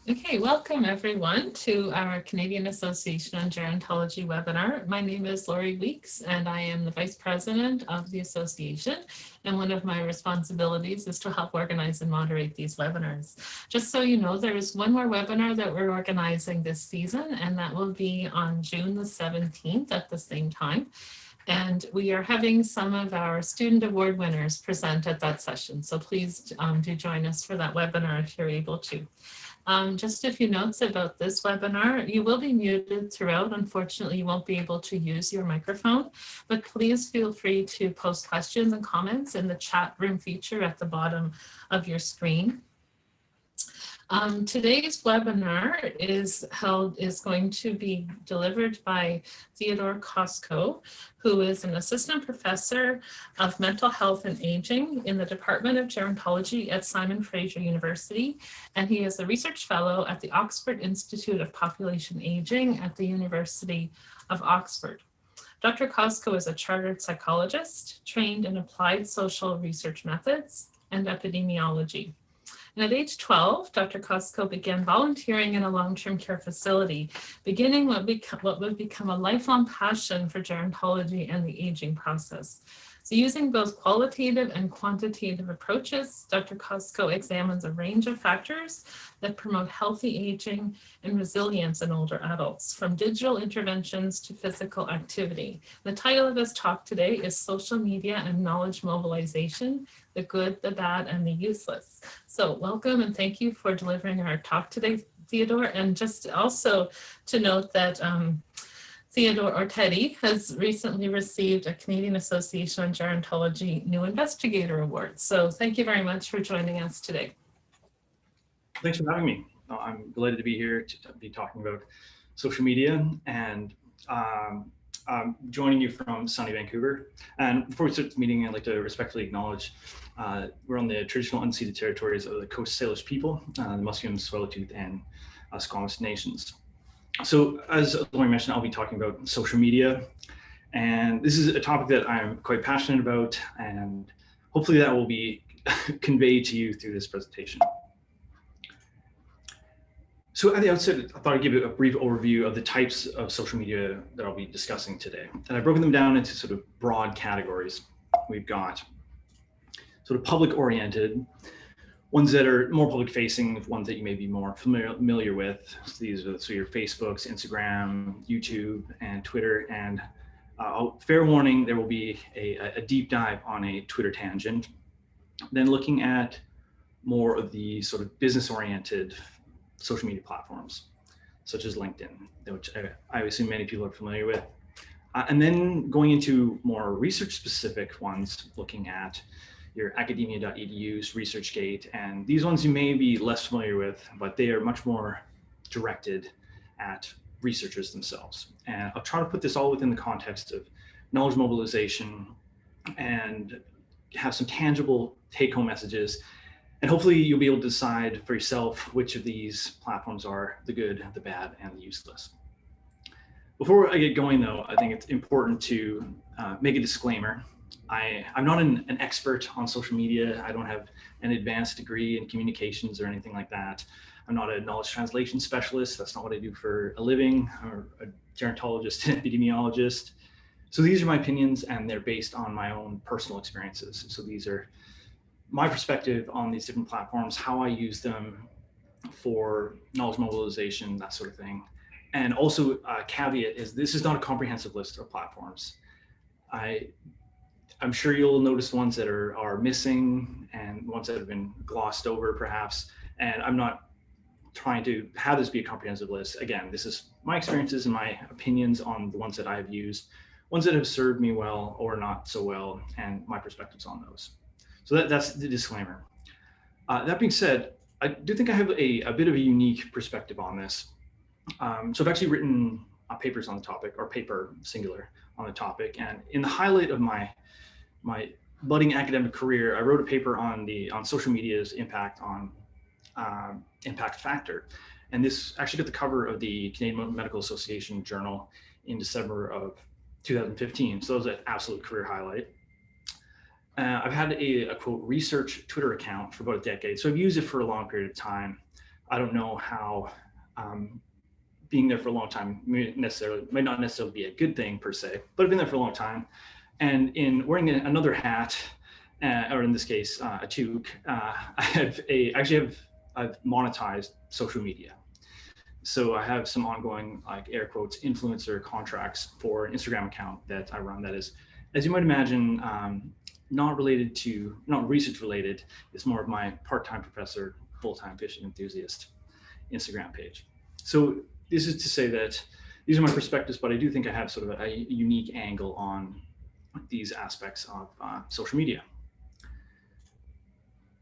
Okay, welcome everyone to our Canadian Association on Gerontology webinar. My name is Laurie Weeks and I am the Vice President of the Association, and one of my responsibilities is to help organize and moderate these webinars. Just so you know, there is one more webinar that we're organizing this season, and that will be on June the 17th at the same time. And we are having some of our student award winners present at that session. So please do join us for that webinar if you're able to. Just a few notes about this webinar. You will be muted throughout. Unfortunately, you won't be able to use your microphone, but please feel free to post questions and comments in the chat room feature at the bottom of your screen. Today's webinar is going to be delivered by Theodore Cosco, who is an assistant professor of mental health and aging in the Department of Gerontology at Fraser University, and he is a research fellow at the Oxford Institute of Population Aging at the University of Oxford. Dr. Cosco is a chartered psychologist trained in applied social research methods and epidemiology. And at age 12, Dr. Cosco began volunteering in a long-term care facility, beginning what would become a lifelong passion for gerontology and the aging process. So using both qualitative and quantitative approaches, Dr. Cosco examines a range of factors that promote healthy aging and resilience in older adults, from digital interventions to physical activity. The title of his talk today is Social Media and Knowledge Mobilization, the Good, the Bad, and the Useless. So welcome and thank you for delivering our talk today, Theodore. And just also to note that Theodore, or Teddy, has recently received a Canadian Association on Gerontology New Investigator Award. So thank you very much for joining us today. Thanks for having me. I'm delighted to be here to be talking about social media, and I'm joining you from sunny Vancouver. And before we start the meeting, I'd like to respectfully acknowledge we're on the traditional unceded territories of the Coast Salish people, the Musqueam, Tsleil-Waututh, and Squamish nations. So as Laurie mentioned, I'll be talking about social media, and this is a topic that I'm quite passionate about, and hopefully that will be conveyed to you through this presentation. So at the outset, I thought I'd give you a brief overview of the types of social media that I'll be discussing today. And I've broken them down into sort of broad categories. We've got sort of public-oriented, ones that are more public-facing, ones that you may be more familiar with. So these are your Facebooks, Instagram, YouTube, and Twitter. And fair warning, there will be a deep dive on a Twitter tangent. Then looking at more of the sort of business-oriented social media platforms, such as LinkedIn, which I assume many people are familiar with. And then going into more research-specific ones, looking at your academia.edu's, ResearchGate, and these ones you may be less familiar with, but they are much more directed at researchers themselves. And I'll try to put this all within the context of knowledge mobilization and have some tangible take-home messages. And hopefully you'll be able to decide for yourself which of these platforms are the good, the bad, and the useless. Before I get going though, I think it's important to make a disclaimer. I'm not an expert on social media. I don't have an advanced degree in communications or anything like that. I'm not a knowledge translation specialist. That's not what I do for a living. I'm a gerontologist and epidemiologist. So these are my opinions, and they're based on my own personal experiences. So these are my perspective on these different platforms, how I use them for knowledge mobilization, that sort of thing. And also a caveat is this is not a comprehensive list of platforms. I'm sure you'll notice ones that are missing and ones that have been glossed over perhaps. And I'm not trying to have this be a comprehensive list. Again, this is my experiences and my opinions on the ones that I've used, ones that have served me well or not so well, and my perspectives on those. So that's the disclaimer. That being said, I do think I have a bit of a unique perspective on this. So I've actually written papers on the topic, or paper singular on the topic. And in the highlight of my budding academic career, I wrote a paper on social media's impact on impact factor. And this actually got the cover of the Canadian Medical Association journal in December of 2015. So that was an absolute career highlight. I've had a quote research Twitter account for about a decade, so I've used it for a long period of time. I don't know how being there for a long time might not necessarily be a good thing per se, but I've been there for a long time. And in wearing another hat, or in this case, a toque, I've monetized social media. So I have some ongoing, like air quotes, influencer contracts for an Instagram account that I run that is, as you might imagine, not research related. It's more of my part-time professor, full-time fishing enthusiast Instagram page. So this is to say that these are my perspectives, but I do think I have sort of a unique angle on these aspects of social media.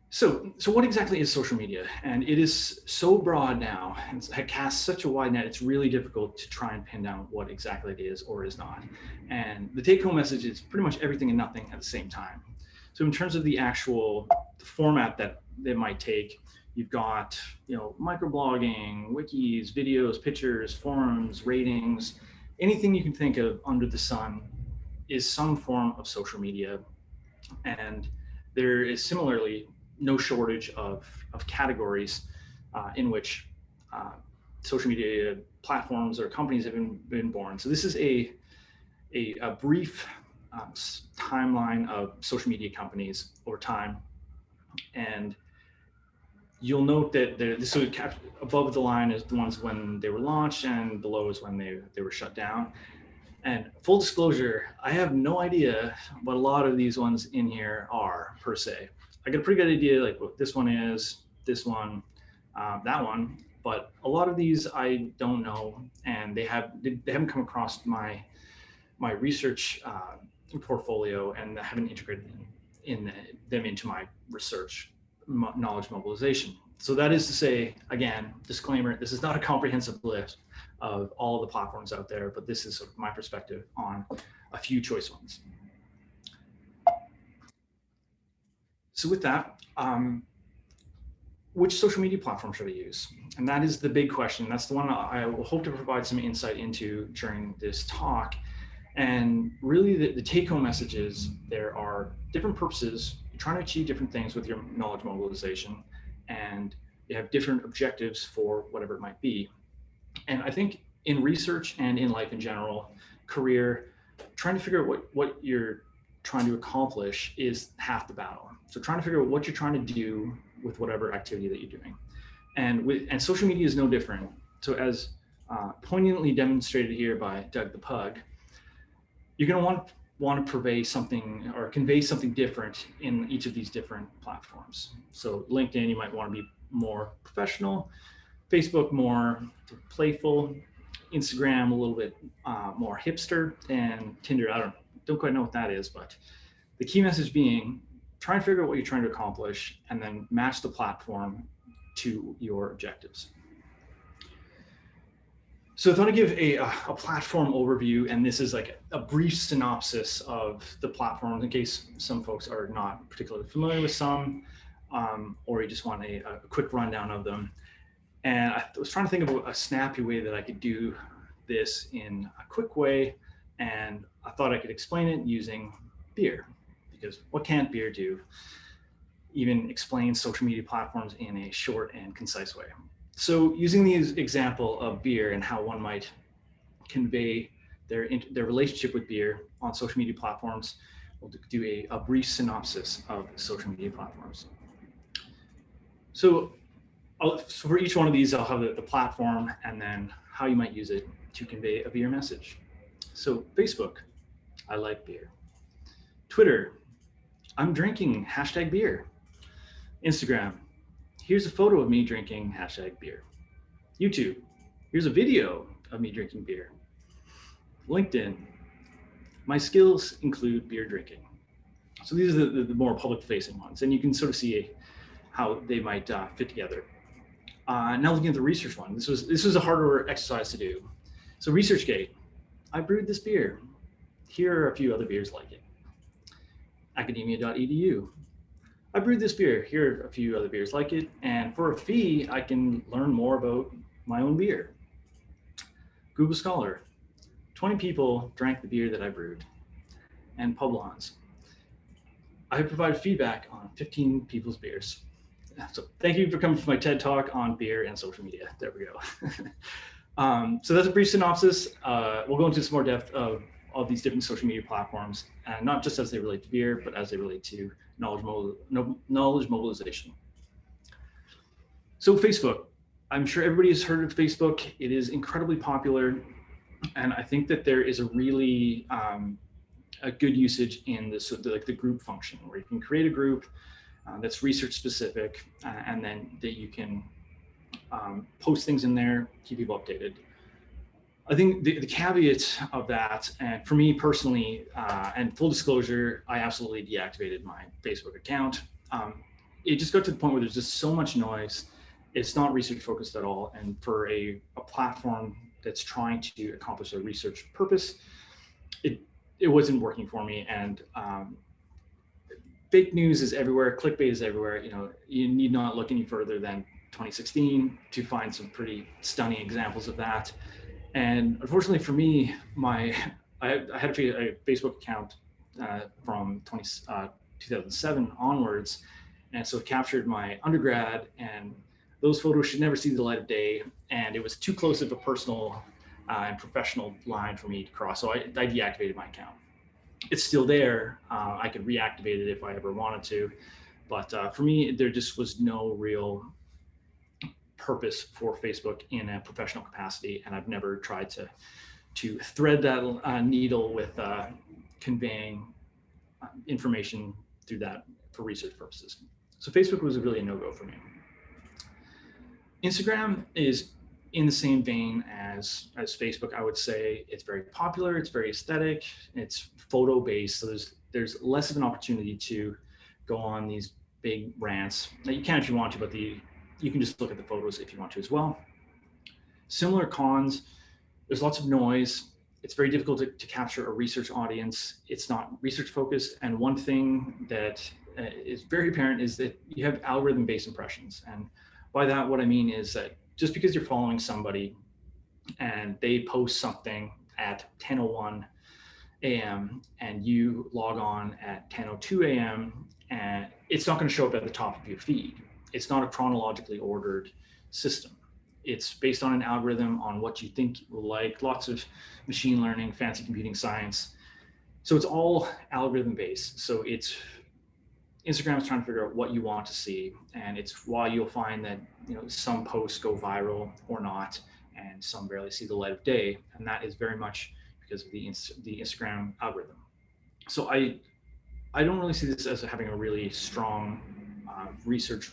So what exactly is social media? And it is so broad now, and it casts such a wide net, it's really difficult to try and pin down what exactly it is or is not. And the take-home message is pretty much everything and nothing at the same time. So in terms of the format that they might take, you've got, microblogging, wikis, videos, pictures, forums, ratings, anything you can think of under the sun is some form of social media. And there is similarly no shortage of categories in which social media platforms or companies have been born. So this is a brief timeline of social media companies over time. And you'll note that this would above the line is the ones when they were launched, and below is when they were shut down. And full disclosure, I have no idea what a lot of these ones in here are per se. I get a pretty good idea like what this one is, this one, that one, but a lot of these I don't know, and they haven't come across my research portfolio, and I haven't integrated them into my research knowledge mobilization. So that is to say, again, disclaimer, this is not a comprehensive list of all of the platforms out there, but this is sort of my perspective on a few choice ones. So with that, which social media platform should I use? And that is the big question. That's the one I will hope to provide some insight into during this talk. And really the take-home message is there are different purposes. You're trying to achieve different things with your knowledge mobilization, and you have different objectives for whatever it might be. And I think in research and in life in general, career, trying to figure out what you're trying to accomplish is half the battle. So trying to figure out what you're trying to do with whatever activity that you're doing. And social media is no different. So as poignantly demonstrated here by Doug the Pug, you're going to want to convey something different in each of these different platforms. So LinkedIn, you might want to be more professional, Facebook more playful, Instagram a little bit more hipster, and Tinder, I don't quite know what that is, but the key message being, try and figure out what you're trying to accomplish and then match the platform to your objectives. So I thought I'd give a platform overview, and this is like a brief synopsis of the platforms in case some folks are not particularly familiar with some, or you just want a quick rundown of them. And I was trying to think of a snappy way that I could do this in a quick way, and I thought I could explain it using beer, because what can't beer do? Even explain social media platforms in a short and concise way. So using the example of beer and how one might convey their relationship with beer on social media platforms, we'll do a brief synopsis of social media platforms. So for each one of these, I'll have the platform and then how you might use it to convey a beer message. So Facebook, I like beer. Twitter, I'm drinking #beer. Instagram, here's a photo of me drinking #beer. YouTube, here's a video of me drinking beer. LinkedIn, my skills include beer drinking. So these are the more public facing ones, and you can sort of see how they might fit together. Now looking at the research one, this was a harder exercise to do. So ResearchGate, I brewed this beer. Here are a few other beers like it. Academia.edu, I brewed this beer. Here are a few other beers like it. And for a fee, I can learn more about my own beer. Google Scholar, 20 people drank the beer that I brewed. And Publons, I provided feedback on 15 people's beers. So thank you for coming to my TED Talk on beer and social media. There we go. So that's a brief synopsis. We'll go into some more depth of all these different social media platforms, and not just as they relate to beer, but as they relate to knowledge mobilization. So Facebook, I'm sure everybody has heard of Facebook. It is incredibly popular, and I think that there is a really a good usage in this, like the group function, where you can create a group that's research specific, and then that you can post things in there, keep people updated. I think the caveat of that, and for me personally, and full disclosure, I absolutely deactivated my Facebook account. It just got to the point where there's just so much noise. It's not research focused at all. And for a platform that's trying to accomplish a research purpose, it wasn't working for me. And fake news is everywhere, clickbait is everywhere. You know, you need not look any further than 2016 to find some pretty stunning examples of that. And unfortunately for me, I had a Facebook account from 2007 onwards. And so it captured my undergrad, and those photos should never see the light of day. And it was too close of a personal and professional line for me to cross. So I deactivated my account. It's still there. I could reactivate it if I ever wanted to. But for me, there just was no real purpose for Facebook in a professional capacity, and I've never tried to thread that needle with conveying information through that for research purposes. So Facebook was really a no-go for me. Instagram is in the same vein as Facebook. I would say it's very popular, it's very aesthetic, it's photo-based, so there's less of an opportunity to go on these big rants. Now, you can if you want to, but you can just look at the photos if you want to as well. Similar cons, there's lots of noise. It's very difficult to capture a research audience. It's not research focused. And one thing that is very apparent is that you have algorithm-based impressions. And by that, what I mean is that just because you're following somebody and they post something at 10:01 a.m. and you log on at 10:02 a.m. and it's not going to show up at the top of your feed. It's not a chronologically ordered system. It's based on an algorithm on what you think you will like, lots of machine learning, fancy computing science. So it's all algorithm based. So Instagram is trying to figure out what you want to see. And it's why you'll find that, you know, some posts go viral or not, and some barely see the light of day. And that is very much because of the Instagram algorithm. So I don't really see this as having a really strong research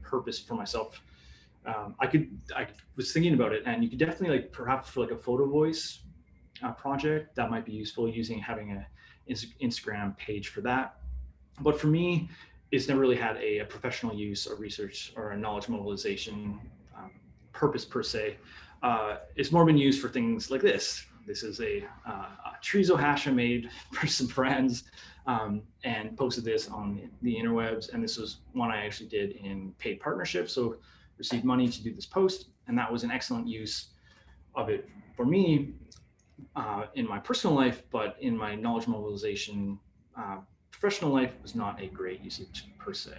purpose for myself. I was thinking about it, and you could definitely, like, perhaps for like a photo voice project, that might be useful, having an Instagram page for that. But for me, it's never really had a professional use or research or a knowledge mobilization purpose per se. It's more been used for things like this. This is a chorizo hash I made for some friends, and posted this on the interwebs. And this was one I actually did in paid partnership. So received money to do this post. And that was an excellent use of it for me in my personal life, but in my knowledge mobilization professional life was not a great usage per se.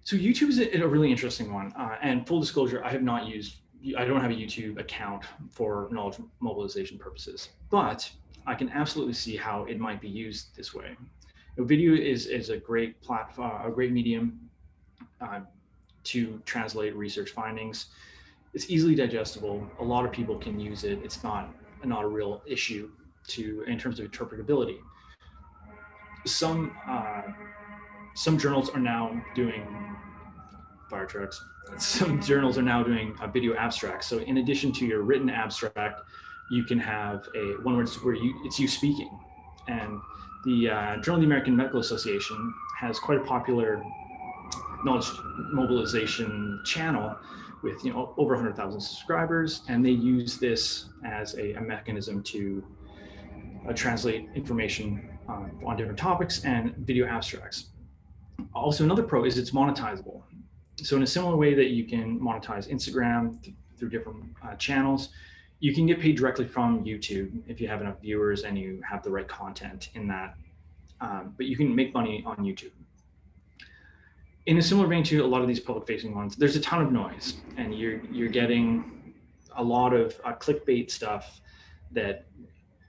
So YouTube is a really interesting one. And full disclosure, I don't have a YouTube account for knowledge mobilization purposes, but I can absolutely see how it might be used this way. Video is a great platform, a great medium to translate research findings. It's easily digestible. A lot of people can use it. It's not a real issue in terms of interpretability. Some journals are now doing fire trucks. Some journals are now doing video abstracts. So in addition to your written abstract, you can have one where it's you speaking. And the Journal of the American Medical Association has quite a popular knowledge mobilization channel with, you know, over 100,000 subscribers, and they use this as a mechanism to translate information on different topics and video abstracts. Also, another pro is it's monetizable. So in a similar way that you can monetize Instagram through different channels, you can get paid directly from YouTube if you have enough viewers and you have the right content in that. But you can make money on YouTube. in a similar vein to a lot of these public facing ones, there's a ton of noise, and you're getting a lot of clickbait stuff that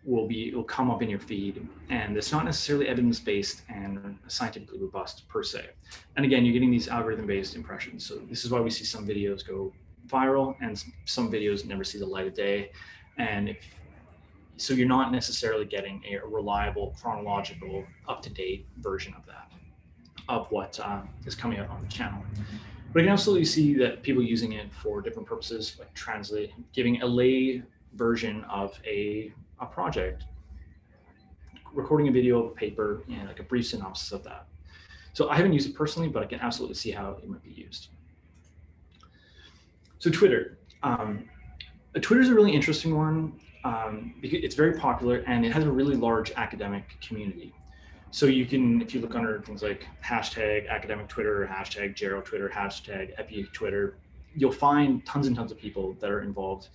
will come up in your feed, and it's not necessarily evidence-based and scientifically robust per se. And again, you're getting these algorithm-based impressions. So this is why we see some videos go viral and some videos never see the light of day. And so you're not necessarily getting a reliable, chronological, up-to-date version of that, of what is coming out on the channel. But I can absolutely see that people using it for different purposes, like giving a lay version of a project, recording a video of a paper, and like a brief synopsis of that. So I haven't used it personally, but I can absolutely see how it might be used. So Twitter. Twitter is a really interesting one because it's very popular and it has a really large academic community. So you can, if you look under things like hashtag academic Twitter, hashtag Gero Twitter, hashtag Epi Twitter, you'll find tons and tons of people that are involved,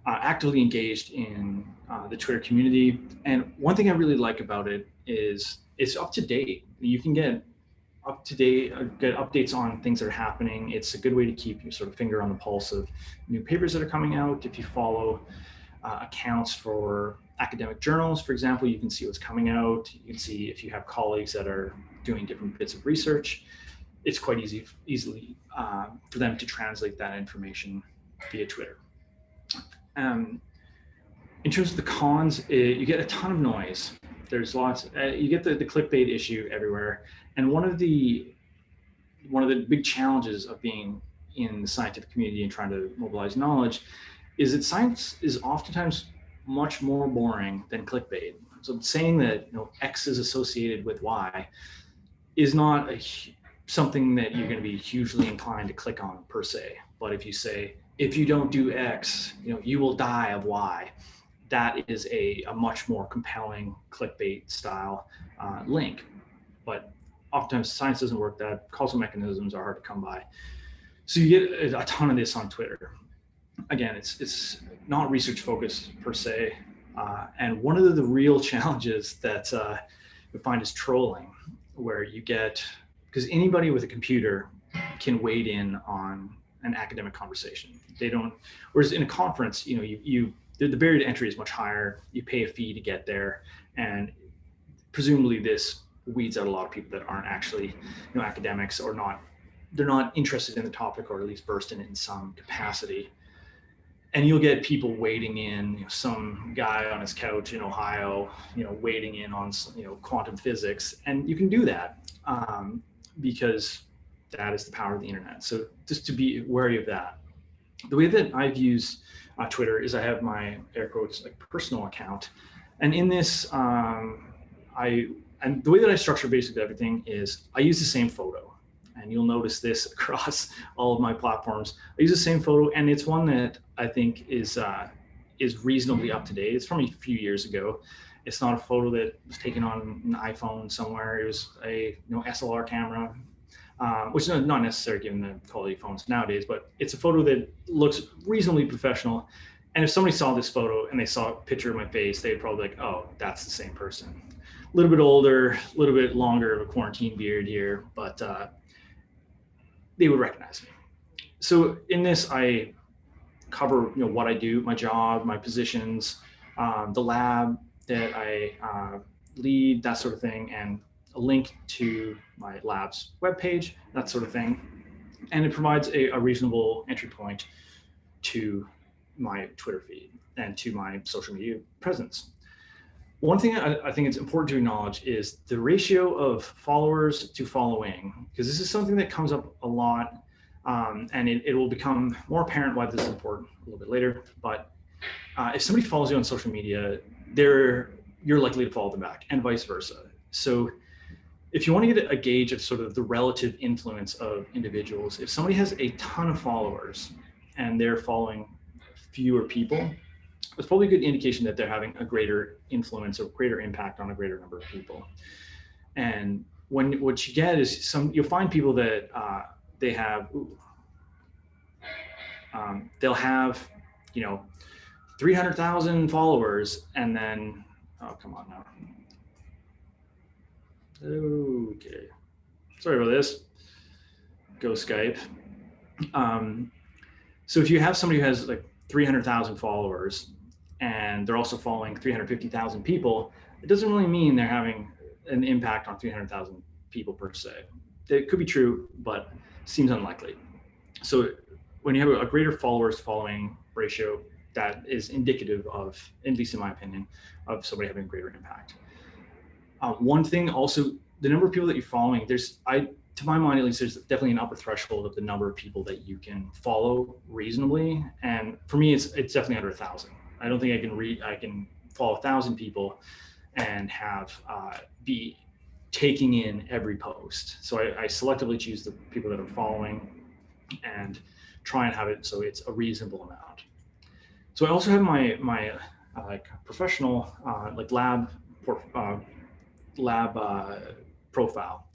actively engaged in the Twitter community. And one thing I really like about it is it's up to date. You can get up to date, get updates on things that are happening. It's a good way to keep your sort of finger on the pulse of new papers that are coming out. If you follow accounts for academic journals, for example, you can see what's coming out. You can see if you have colleagues that are doing different bits of research. It's quite easily for them to translate that information via Twitter. In terms of the cons, you get a ton of noise. There's lots. You get the clickbait issue everywhere, and one of the big challenges of being in the scientific community and trying to mobilize knowledge is that science is oftentimes much more boring than clickbait. So saying that X is associated with Y is not something that you're going to be hugely inclined to click on per se. But if you say, if you don't do X, you will die of Y, that is a much more compelling clickbait style link. But oftentimes science doesn't work that. Causal mechanisms are hard to come by. So you get a ton of this on Twitter. Again, it's not research focused per se. And one of the real challenges that we find is trolling, where you get, because anybody with a computer can wade in on an academic conversation. They don't, whereas in a conference, the barrier to entry is much higher. You pay a fee to get there, and presumably this weeds out a lot of people that aren't actually academics, or they're not interested in the topic, or at least versed in it in some capacity. And you'll get people wading in, some guy on his couch in Ohio, wading in on quantum physics, and you can do that because that is the power of the internet. So just to be wary of that. The way that I've used Twitter is I have my air quotes like personal account, and in this, and the way that I structure basically everything is I use the same photo. And you'll notice this across all of my platforms. I use the same photo, and it's one that I think is reasonably up to date. It's from a few years ago. It's not a photo that was taken on an iPhone somewhere. It was a SLR camera, which is not necessary given the quality of phones nowadays. But it's a photo that looks reasonably professional. And if somebody saw this photo and they saw a picture of my face, they'd probably be like, "Oh, that's the same person." A little bit older, a little bit longer of a quarantine beard here, but they would recognize me. So in this, I cover what I do, my job, my positions, the lab that I lead, that sort of thing, and a link to my lab's webpage, that sort of thing. And it provides a reasonable entry point to my Twitter feed and to my social media presence. One thing I think it's important to acknowledge is the ratio of followers to following, because this is something that comes up a lot, and it will become more apparent why this is important a little bit later. But if somebody follows you on social media, you're likely to follow them back, and vice versa. So if you want to get a gauge of sort of the relative influence of individuals, if somebody has a ton of followers and they're following fewer people, it's probably a good indication that they're having a greater influence or greater impact on a greater number of people. And what you get is you'll find people that they have, they'll have, 300,000 followers, and then, oh, come on now. Okay, sorry about this. go Skype. So if you have somebody who has like 300,000 followers and they're also following 350,000 people, it doesn't really mean they're having an impact on 300,000 people per se. It could be true, but seems unlikely. So when you have a greater followers following ratio, that is indicative of, at least in my opinion, of somebody having a greater impact. One thing also, the number of people that you're following, to my mind at least, there's definitely an upper threshold of the number of people that you can follow reasonably. And for me, it's definitely under 1,000. I don't think I can follow 1,000 people and have be taking in every post. So I selectively choose the people that I'm following and try and have it so it's a reasonable amount. So I also have my like professional like lab profile.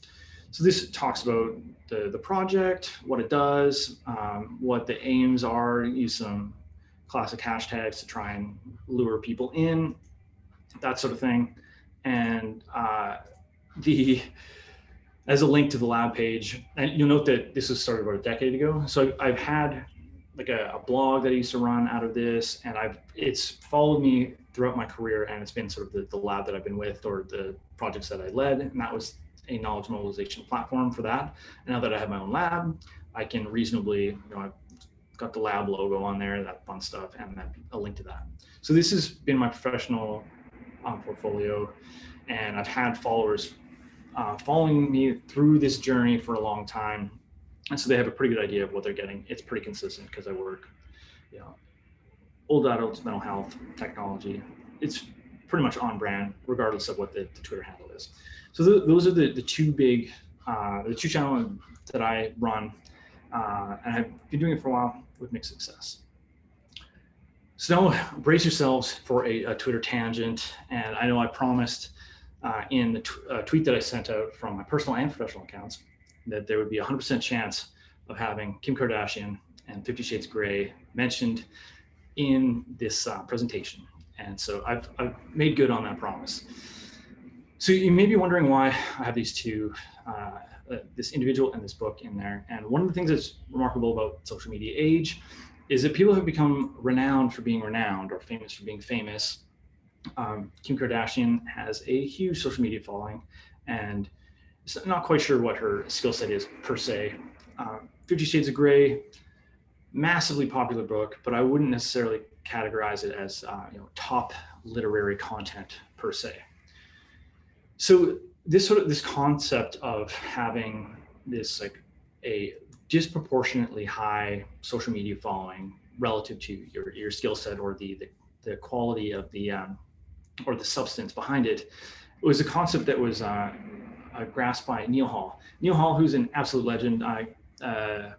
So this talks about the project, what it does, what the aims are, use some classic hashtags to try and lure people in, that sort of thing. And as a link to the lab page, and you'll note that this was started about a decade ago. So I've had like a blog that I used to run out of this, and it's followed me throughout my career, and it's been sort of the lab that I've been with or the projects that I led, and that was a knowledge mobilization platform for that. And now that I have my own lab, I can reasonably, I've got the lab logo on there, that fun stuff, and then a link to that. So this has been my professional portfolio, and I've had followers following me through this journey for a long time. And so they have a pretty good idea of what they're getting. It's pretty consistent because I work, old adults, mental health, technology. It's pretty much on brand, regardless of what the Twitter handle is. So those are the two big, the two channels that I run, and I've been doing it for a while with mixed success. So now brace yourselves for a Twitter tangent. And I know I promised in the tweet that I sent out from my personal and professional accounts that there would be a 100% chance of having Kim Kardashian and 50 Shades Grey mentioned in this presentation. And so I've made good on that promise. So you may be wondering why I have these two, this individual and this book in there. And one of the things that's remarkable about social media age is that people have become renowned for being renowned or famous for being famous. Kim Kardashian has a huge social media following, and not quite sure what her skill set is per se. 50 Shades of Grey, massively popular book, but I wouldn't necessarily categorize it as top literary content per se. So this concept of having this like a disproportionately high social media following relative to your skill set or the quality of the or the substance behind it, was a concept that was grasped by Neil Hall. Neil Hall, who's an absolute legend, a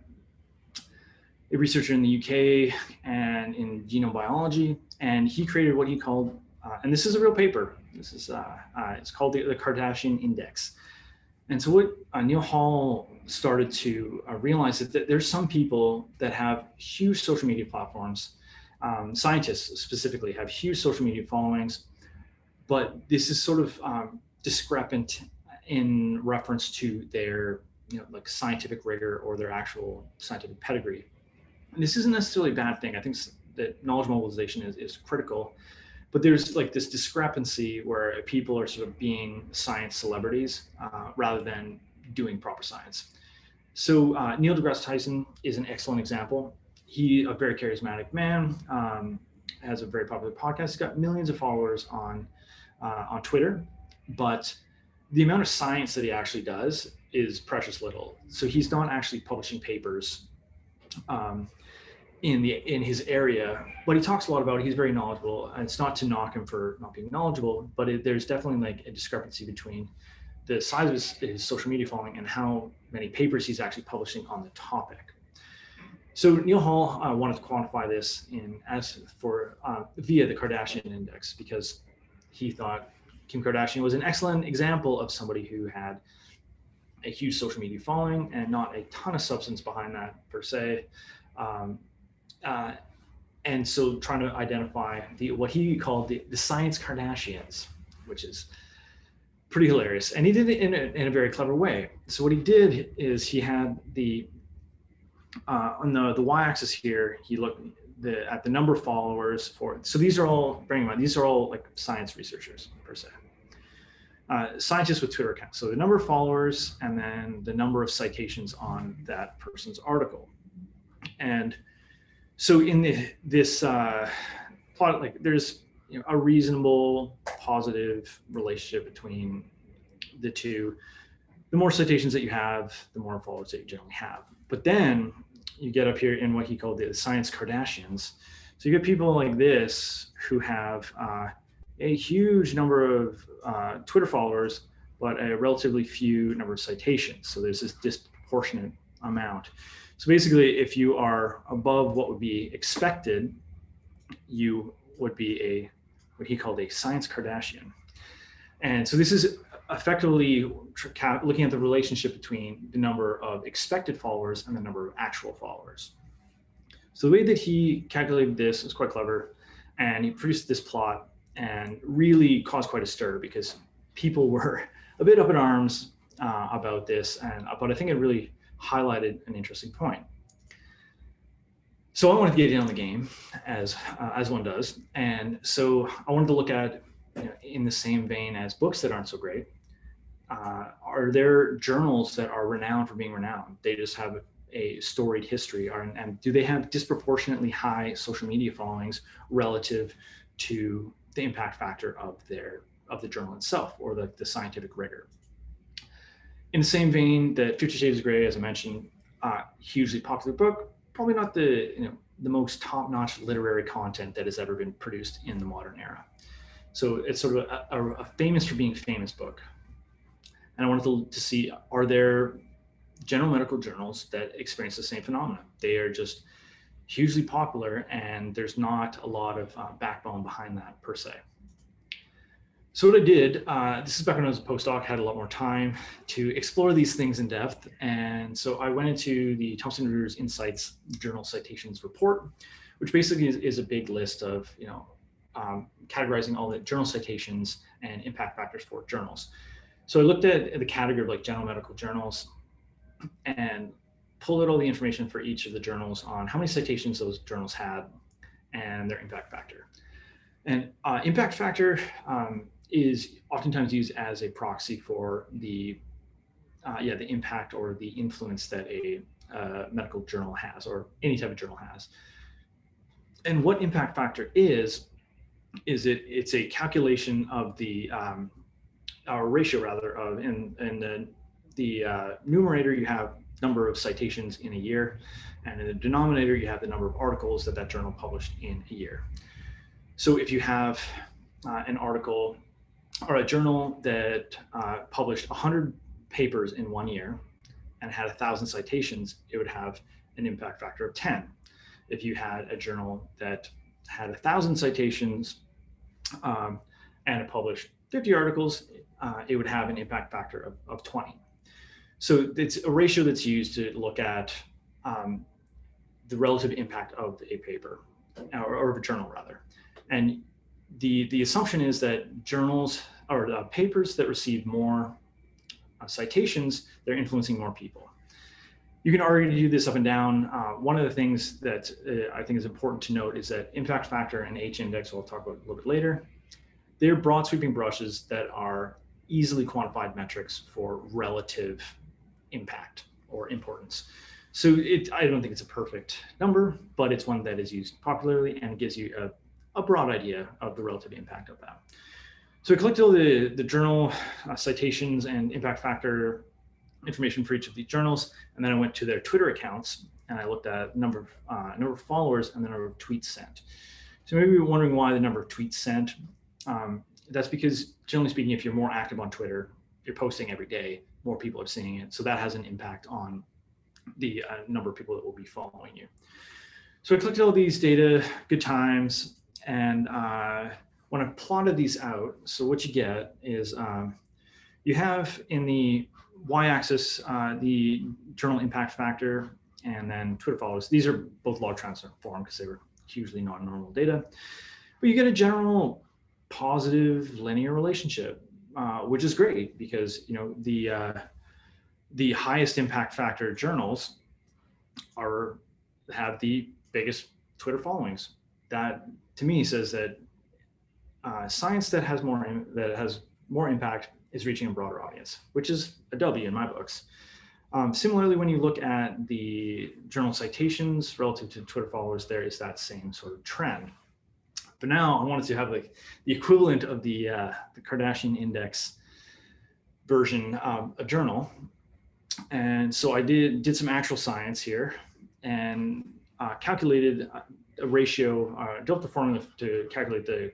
researcher in the UK and in genome biology, and he created what he called, and this is a real paper. This is it's called the Kardashian Index. And so what Neil Hall started to realize that there's some people that have huge social media platforms. Scientists specifically have huge social media followings, but this is sort of discrepant in reference to their like scientific rigor or their actual scientific pedigree. And this isn't necessarily a bad thing. I think that knowledge mobilization is critical, but there's like this discrepancy where people are sort of being science celebrities rather than doing proper science. So Neil deGrasse Tyson is an excellent example. He's a very charismatic man, has a very popular podcast. He's got millions of followers on Twitter, but the amount of science that he actually does is precious little. So he's not actually publishing papers in his area. What he talks a lot about, he's very knowledgeable, and it's not to knock him for not being knowledgeable, but there's definitely like a discrepancy between the size of his social media following and how many papers he's actually publishing on the topic. So Neil Hall wanted to quantify this via the Kardashian Index, because he thought Kim Kardashian was an excellent example of somebody who had a huge social media following and not a ton of substance behind that per se. And so trying to identify what he called the Science Kardashians, which is pretty hilarious. And he did it in a very clever way. So what he did is he had On the y-axis here, he looked at the number of followers for, so these are all, bearing in mind, these are all like science researchers per se. Scientists with Twitter accounts. So the number of followers and then the number of citations on that person's article. And so in this plot, like there's a reasonable positive relationship between the two. The more citations that you have, the more followers that you generally have. But then you get up here in what he called the Science Kardashians. So you get people like this who have a huge number of Twitter followers, but a relatively few number of citations. So there's this disproportionate amount. So basically, if you are above what would be expected, you would be what he called a Science Kardashian. And so this is effectively looking at the relationship between the number of expected followers and the number of actual followers. So the way that he calculated this was quite clever, and he produced this plot and really caused quite a stir because people were a bit up in arms about this, but I think it really highlighted an interesting point. So I wanted to get in on the game, as one does, and so I wanted to look at, in the same vein as books that aren't so great, are there journals that are renowned for being renowned? They just have a storied history, and do they have disproportionately high social media followings relative to the impact factor of the journal itself, or the scientific rigor? In the same vein that 50 Shades of Grey, as I mentioned, hugely popular book, probably not the most top-notch literary content that has ever been produced in the modern era. So it's sort of a famous for being famous book. And I wanted to see, are there general medical journals that experience the same phenomenon? They are just hugely popular, and there's not a lot of backbone behind that per se. So what I did, this is back when I was a postdoc, had a lot more time to explore these things in depth. And so I went into the Thomson Reuters Insights Journal Citations Report, which basically is a big list of, categorizing all the journal citations and impact factors for journals. So I looked at the category of like general medical journals and pulled out all the information for each of the journals on how many citations those journals had and their impact factor. And impact factor is oftentimes used as a proxy for the impact or the influence that a medical journal has, or any type of journal has. And what impact factor is it's a calculation of the ratio rather of in the numerator you have number of citations in a year, and in the denominator you have the number of articles that journal published in a year. So if you have an article or a journal that published 100 papers in 1 year and had 1,000 citations, it would have an impact factor of 10. If you had a journal that had 1,000 citations and it published 50 articles, it would have an impact factor of 20. So it's a ratio that's used to look at the relative impact of a paper, or of a journal rather. And the assumption is that journals or papers that receive more citations, they're influencing more people. You can argue this up and down. One of the things that I think is important to note is that impact factor and H-index, we'll talk about a little bit later, they're broad sweeping brushes that are easily quantified metrics for relative impact or importance. So I don't think it's a perfect number, but it's one that is used popularly and gives you a broad idea of the relative impact of that. So I collected all the journal citations and impact factor information for each of these journals, and then I went to their Twitter accounts and I looked at number of followers and the number of tweets sent. So maybe you're wondering why the number of tweets sent. That's because, generally speaking, if you're more active on Twitter, you're posting every day, more people are seeing it. So that has an impact on the number of people that will be following you. So I collected all these data, good times, and when I plotted these out, so what you get is you have in the y-axis the journal impact factor, and then Twitter followers. These are both log transformed because they were hugely non-normal data. But you get a general positive linear relationship, which is great because the highest impact factor journals have the biggest Twitter followings. That to me says that science that has more impact is reaching a broader audience, which is a W in my books. Similarly, when you look at the journal citations relative to Twitter followers, there is that same sort of trend. But now I wanted to have like the equivalent of the Kardashian index version of a journal. And so I did some actual science here and calculated a ratio, developed a formula to calculate the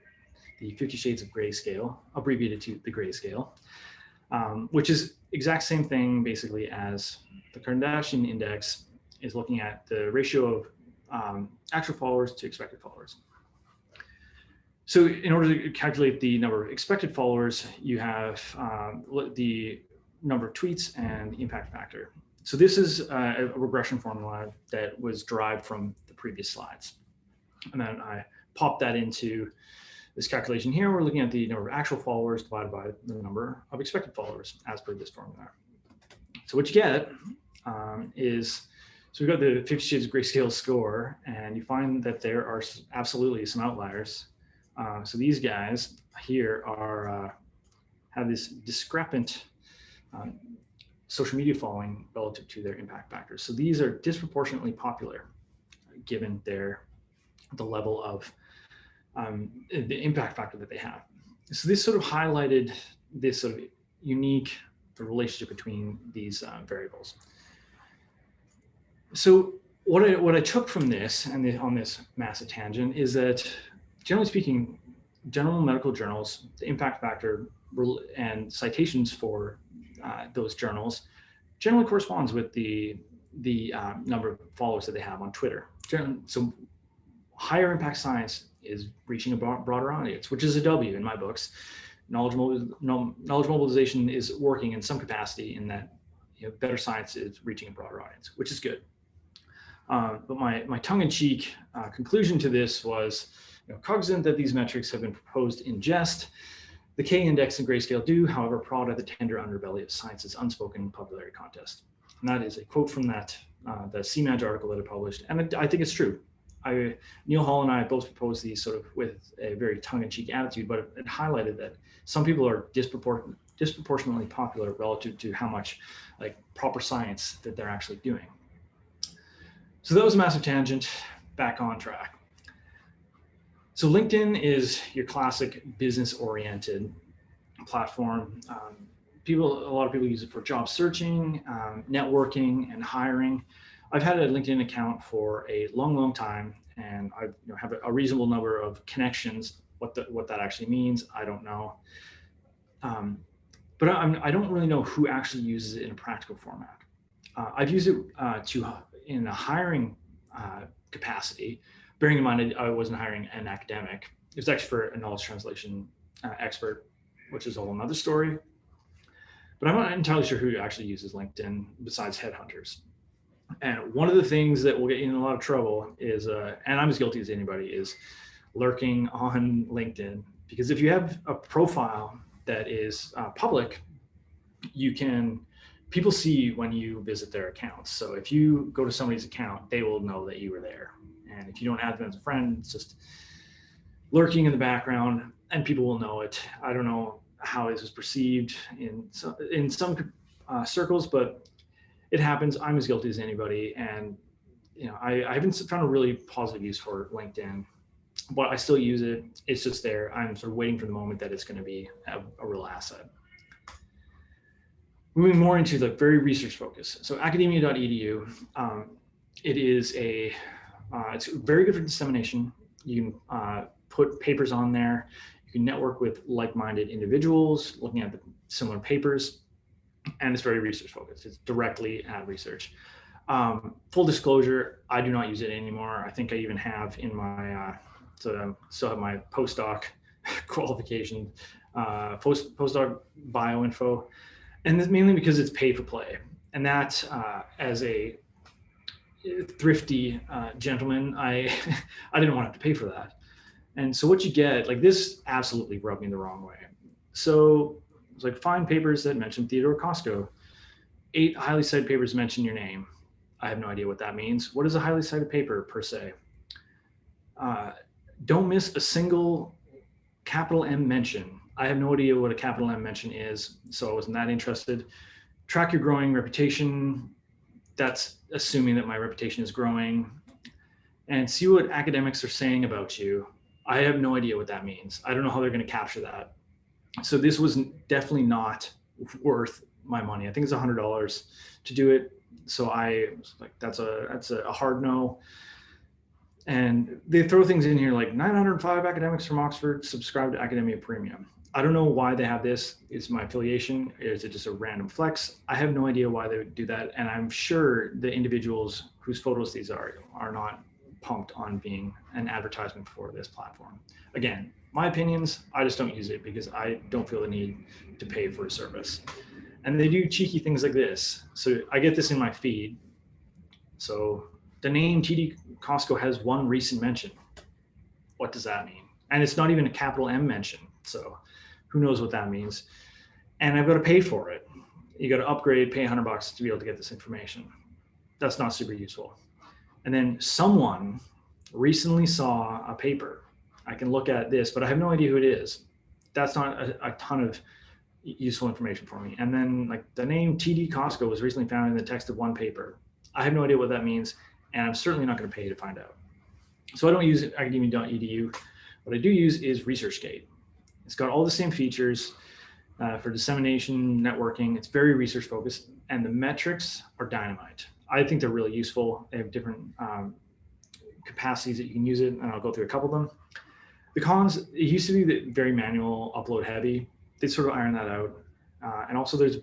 50 Shades of Gray scale, abbreviated to the Gray scale, which is exact same thing basically as the Kardashian index is looking at the ratio of actual followers to expected followers. So in order to calculate the number of expected followers, you have the number of tweets and the impact factor. So this is a regression formula that was derived from the previous slides. And then I popped that into this calculation here. We're looking at the number of actual followers divided by the number of expected followers as per this formula. So what you get is, so we've got the 50 Shades of Grayscale score, and you find that there are absolutely some outliers. So these guys here are have this discrepant social media following relative to their impact factors. So these are disproportionately popular given the level of the impact factor that they have. So this sort of highlighted this sort of unique relationship between these variables. So what I took from this and on this massive tangent is that, generally speaking, general medical journals, the impact factor and citations for those journals generally corresponds with the number of followers that they have on Twitter. So higher impact science is reaching a broader audience, which is a W in my books. Knowledge mobilization is working in some capacity in that, you know, better science is reaching a broader audience, which is good. But my tongue-in-cheek conclusion to this was, you know, cognizant that these metrics have been proposed in jest, the K-index and grayscale do, however, prod at the tender underbelly of science's unspoken popularity contest. And that is a quote from that the CMAG article that I published, and I think it's true. Neil Hall and I both proposed these sort of with a very tongue-in-cheek attitude, but it highlighted that some people are disproportionately popular relative to how much like proper science that they're actually doing. So that was a massive tangent. Back on track. So LinkedIn is your classic business-oriented platform. A lot of people use it for job searching, networking, and hiring. I've had a LinkedIn account for a long time, and I have a reasonable number of connections. What that actually means, I don't know. But I don't really know who actually uses it in a practical format. I've used it in a hiring capacity, bearing in mind I wasn't hiring an academic. It was actually for a knowledge translation expert, which is a whole nother story. But I'm not entirely sure who actually uses LinkedIn besides headhunters. And one of the things that will get you in a lot of trouble is, and I'm as guilty as anybody, is lurking on LinkedIn. Because if you have a profile that is public, people see when you visit their accounts. So if you go to somebody's account, they will know that you were there. And if you don't add them as a friend, it's just lurking in the background and people will know it. I don't know how this is perceived in some circles, but it happens. I'm as guilty as anybody. And I haven't found a really positive use for LinkedIn, but I still use it. It's just there. I'm sort of waiting for the moment that it's going to be a real asset. Moving more into the very research focus. So academia.edu, it's very good for dissemination. You can put papers on there. You can network with like-minded individuals looking at the similar papers, and it's very research focused. It's directly at research. Full disclosure, I do not use it anymore. I think I even have in my, still have my postdoc qualification, postdoc bio info. And that's mainly because it's pay for play. And that, as a thrifty gentleman, I didn't want to have to pay for that. And so what you get, like this absolutely rubbed me the wrong way. So it's like, find papers that mention Theodore Cosco. 8 highly cited papers mention your name. I have no idea what that means. What is a highly cited paper per se? Don't miss a single capital M mention. I have no idea what a capital M mention is, so I wasn't that interested. Track your growing reputation. That's assuming that my reputation is growing. And see what academics are saying about you. I have no idea what that means. I don't know how they're going to capture that. So this was definitely not worth my money. I think it's $100 to do it. So I was like, that's a hard no. And they throw things in here like 905 academics from Oxford subscribe to Academia Premium. I don't know why they have this. Is my affiliation? Is it just a random flex? I have no idea why they would do that. And I'm sure the individuals whose photos these are not pumped on being an advertisement for this platform. Again, my opinions, I just don't use it because I don't feel the need to pay for a service. And they do cheeky things like this. So I get this in my feed. So the name TD Cosco has one recent mention. What does that mean? And it's not even a capital M mention. So who knows what that means? And I've got to pay for it. You got to upgrade, pay $100 to be able to get this information. That's not super useful. And then someone recently saw a paper. I can look at this, but I have no idea who it is. That's not a ton of useful information for me. And then like the name TD Cosco was recently found in the text of one paper. I have no idea what that means, and I'm certainly not going to pay to find out. So I don't use academia.edu. What I do use is ResearchGate. It's got all the same features for dissemination, networking. It's very research focused, and the metrics are dynamite. I think they're really useful. They have different capacities that you can use it, and I'll go through a couple of them. The cons, it used to be very manual, upload heavy. They sort of iron that out. And also there's,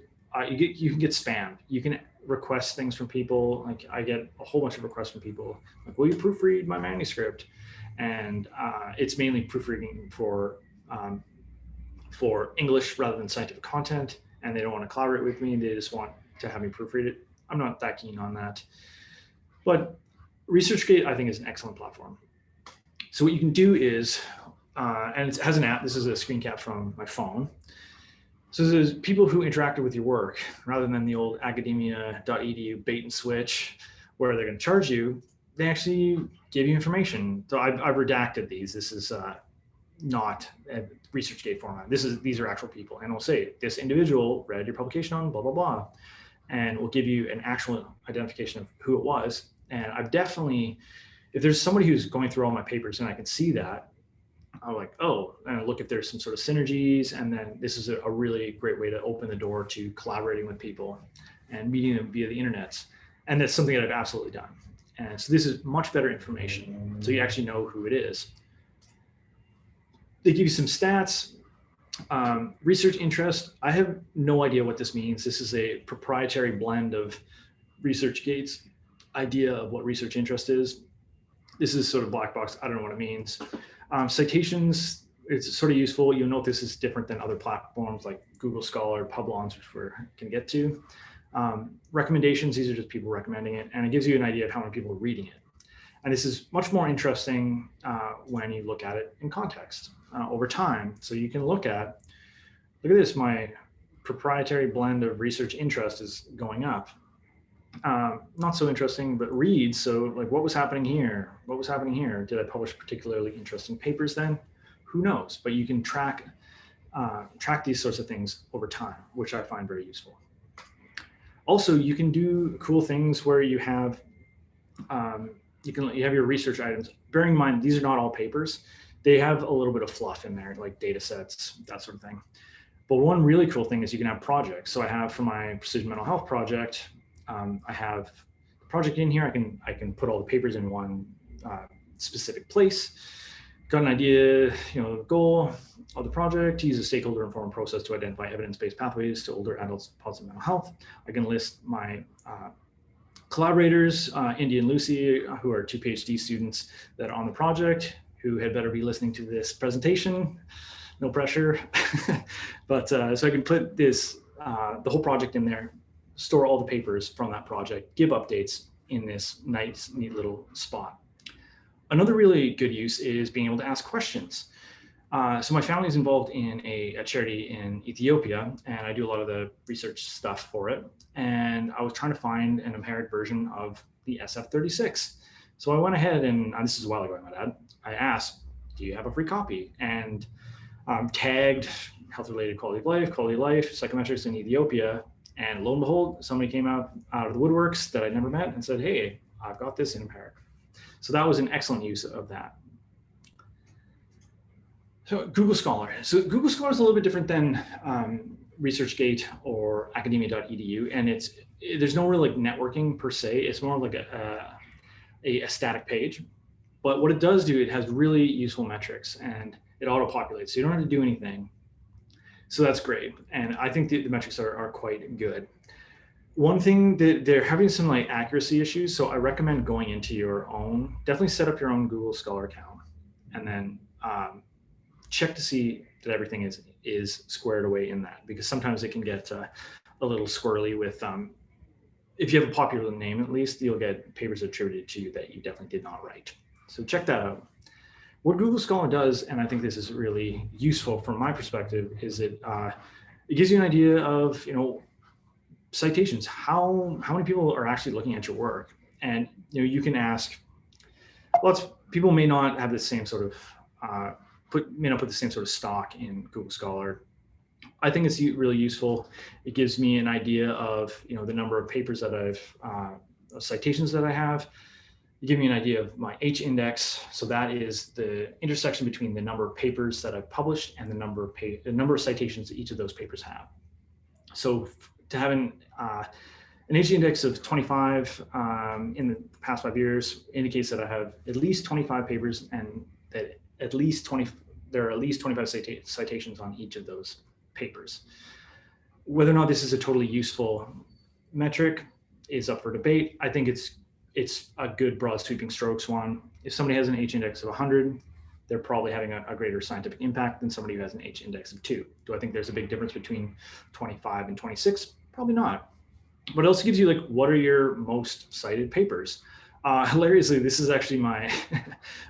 you can get spammed. You can request things from people. Like I get a whole bunch of requests from people, like, will you proofread my manuscript? And it's mainly proofreading for English rather than scientific content. And they don't want to collaborate with me. They just want to have me proofread it. I'm not that keen on that. But ResearchGate, I think, is an excellent platform. So what you can do is, and it has an app. This is a screen cap from my phone. So there's people who interacted with your work rather than the old academia.edu bait and switch where they're going to charge you. They actually give you information. So I've redacted these. This is not a ResearchGate format. These are actual people, and we'll say this individual read your publication on blah blah blah, and we'll give you an actual identification of who it was. And I've definitely, if there's somebody who's going through all my papers and I can see that, I'm like, oh, and look if there's some sort of synergies. And then this is a really great way to open the door to collaborating with people and meeting them via the internet. And that's something that I've absolutely done. And so this is much better information. So you actually know who it is. They give you some stats, research interest. I have no idea what this means. This is a proprietary blend of ResearchGate's idea of what research interest is. This is sort of black box. I don't know what it means. Citations, it's sort of useful. You'll note this is different than other platforms like Google Scholar, Publons, which we can get to. Recommendations, these are just people recommending it, and it gives you an idea of how many people are reading it. And this is much more interesting when you look at it in context over time. So you can look at this, my proprietary blend of research interest is going up. Not so interesting, but reads. So like, what was happening here? What was happening here? Did I publish particularly interesting papers then? Who knows? But you can track these sorts of things over time, which I find very useful. Also, you can do cool things where you have you have your research items. Bearing in mind, these are not all papers. They have a little bit of fluff in there, like data sets, that sort of thing. But one really cool thing is you can have projects. So I have for my precision mental health project, I have a project in here. I can put all the papers in one specific place. Got an idea, the goal of the project, to use a stakeholder-informed process to identify evidence-based pathways to older adults with positive mental health. I can list my collaborators, Indy and Lucy, who are 2 PhD students that are on the project, who had better be listening to this presentation. No pressure. But so I can put this, the whole project in there, store all the papers from that project, give updates in this nice, neat little spot. Another really good use is being able to ask questions. So my family is involved in a charity in Ethiopia, and I do a lot of the research stuff for it. And I was trying to find an Amharic version of the SF-36. So I went ahead and this is a while ago, I might add, I asked, do you have a free copy? And tagged health-related quality of life, psychometrics in Ethiopia. And lo and behold, somebody came out of the woodworks that I'd never met and said, hey, I've got this in Amharic. So that was an excellent use of that. So Google Scholar. So Google Scholar is a little bit different than ResearchGate or academia.edu, and there's no real like networking per se. It's more like a static page. But what it does do, it has really useful metrics, and it auto-populates, so you don't have to do anything. So that's great, and I think the metrics are quite good. One thing that they're having some like accuracy issues, so I recommend going into your own, definitely set up your own Google Scholar account, and then check to see that everything is squared away in that, because sometimes it can get a little squirrely with, if you have a popular name at least, you'll get papers attributed to you that you definitely did not write. So check that out. What Google Scholar does, and I think this is really useful from my perspective, is it gives you an idea of, citations. How many people are actually looking at your work? And you can ask. Lots of people may not have the same sort of may not put the same sort of stock in Google Scholar. I think it's really useful. It gives me an idea of the number of papers that I've citations that I have. You give me an idea of my H index. So that is the intersection between the number of papers that I've published and the number of citations that each of those papers have. So to have an H index of 25 in the past 5 years indicates that I have at least 25 papers, and that there are at least 25 citations on each of those papers. Whether or not this is a totally useful metric is up for debate. I think it's a good broad sweeping strokes one. If somebody has an H index of 100, they're probably having a greater scientific impact than somebody who has an H index of 2. Do I think there's a big difference between 25 and 26? Probably not. But it also gives you what are your most cited papers? Hilariously, this is actually